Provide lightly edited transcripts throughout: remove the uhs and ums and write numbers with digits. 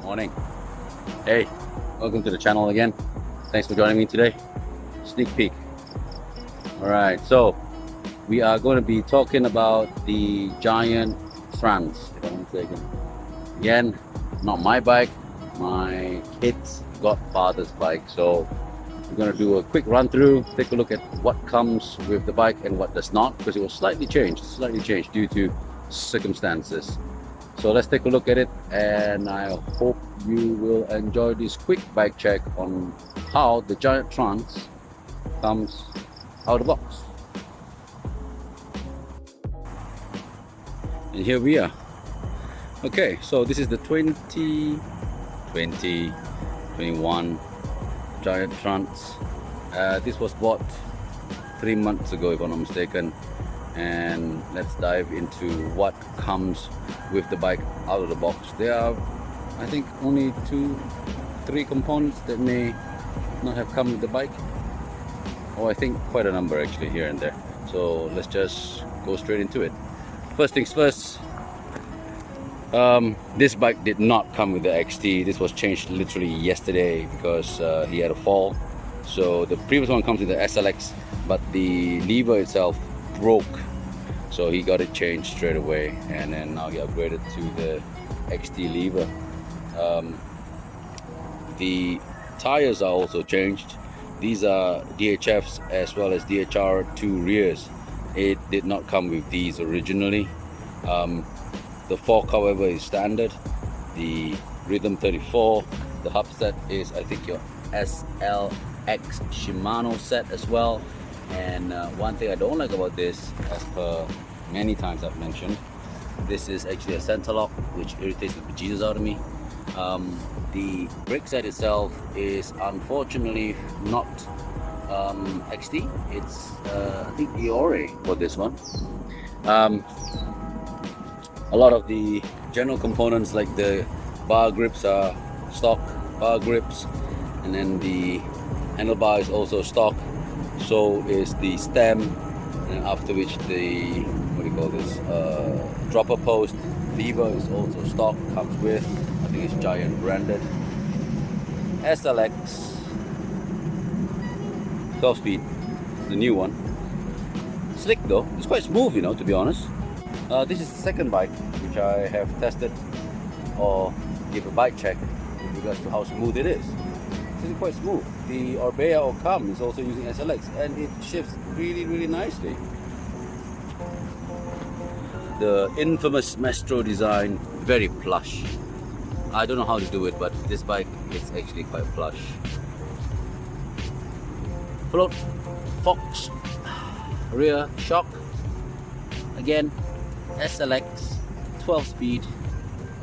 Morning. Hey, welcome to the channel again. Thanks for joining me today. Sneak peek. Alright, so we are going to be talking about the GIANT TRANCE. If I'm mistaken. Again, not my bike, my kid's godfather's bike. So we're going to do a quick run through, take a look at what comes with the bike and what does not, because it was slightly changed due to circumstances. So let's take a look at it, and I hope you will enjoy this quick bike check on how the GIANT TRANCE comes out of the box. And here we are. Okay, so this is the 2021 GIANT TRANCE. This was bought 3 months ago, if I'm not mistaken. And let's dive into what comes with the bike out of the box. There are, I think, only 2-3 components that may not have come with the bike. Oh, I think quite a number actually here and there. So let's just go straight into it. First things first, this bike did not come with the XT. This was changed literally yesterday because he had a fall. So the previous one comes with the SLX, but the lever itself broke, so he got it changed straight away, and then now he upgraded to the XT lever. The tires are also changed. These are DHFs as well as DHR2 rears. It did not come with these originally. The fork, however, is standard. The Rhythm 34, the hub set is, I think, your SLX Shimano set as well. And one thing I don't like about this, as per many times I've mentioned, this is actually a center lock, which irritates the bejesus out of me. The brake set itself is unfortunately not XT. It's I think Iore for this one. A lot of the general components like the bar grips are stock bar grips, and then the handlebar is also stock. So is the stem, and after which the, what do you call this, dropper post lever is also stock, comes with, I think it's GIANT branded. SLX 12 speed, the new one. Slick though, it's quite smooth, you know, to be honest. This is the second bike which I have tested or give a bike check with regards to how smooth it is. It's quite smooth. The Orbea Ocam is also using SLX, and it shifts really nicely. The infamous Maestro design, very plush. I don't know how to do it, but this bike is actually quite plush. Float Fox rear shock, again SLX 12 speed.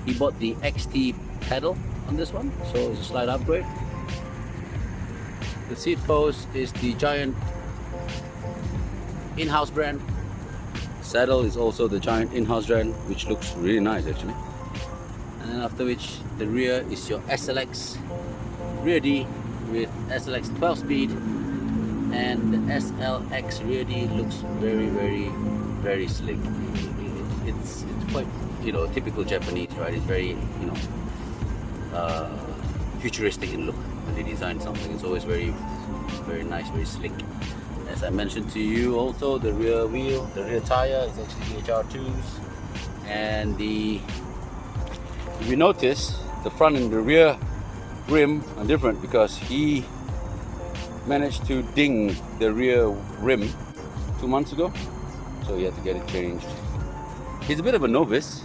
He bought the XT pedal on this one, so it's a slight upgrade. The seat post is the GIANT in-house brand. Saddle is also the GIANT in-house brand, which looks really nice actually. And then after which, the rear is your SLX rear D with SLX 12 speed, and the SLX rear D looks very slick. It's quite, you know, typical Japanese, right? It's very, you know, futuristic in look. When they design something, it's always very nice, very slick. As I mentioned to you, also the rear wheel, the rear tire is actually DHR2s, and if you notice, the front and the rear rim are different because he managed to ding the rear rim 2 months ago, so he had to get it changed. He's a bit of a novice,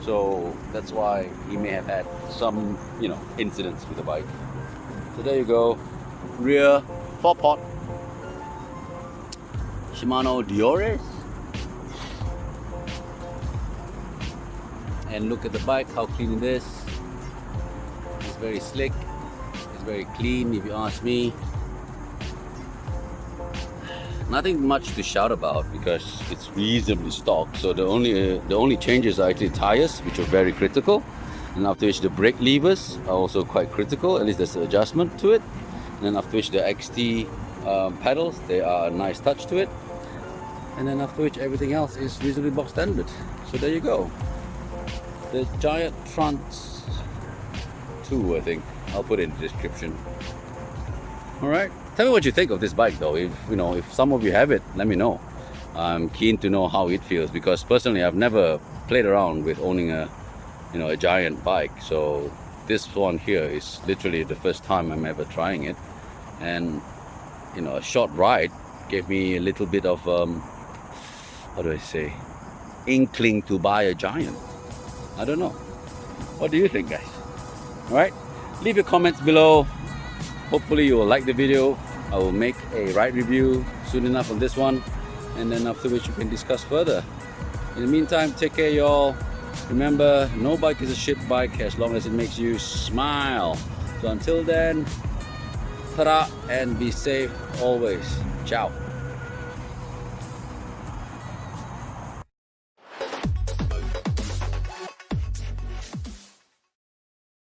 so that's why he may have had some, you know, incidents with the bike. So there you go, rear 4-pot Shimano Diores. And look at the bike, how clean it is. It's very slick, it's very clean if you ask me. Nothing much to shout about because it's reasonably stock. So the only changes are actually tires, which are very critical. And after which the brake levers are also quite critical, at least there's an adjustment to it. And then after which the XT pedals, they are a nice touch to it. And then after which everything else is reasonably box standard. So there you go. The GIANT TRANCE 2, I think. I'll put it in the description. Alright, tell me what you think of this bike though. If you know, if some of you have it, let me know. I'm keen to know how it feels, because personally I've never played around with owning a Giant bike. So this one here is literally the first time I'm ever trying it, and a short ride gave me a little bit of how do I say, inkling to buy a Giant. I don't know. What do you think, guys? Alright, leave your comments below. Hopefully you will like the video. I will make a ride review soon enough on this one, and then after which we can discuss further. In the meantime, take care y'all. Remember, no bike is a shit bike as long as it makes you smile. So until then, ta-da, and be safe always. Ciao.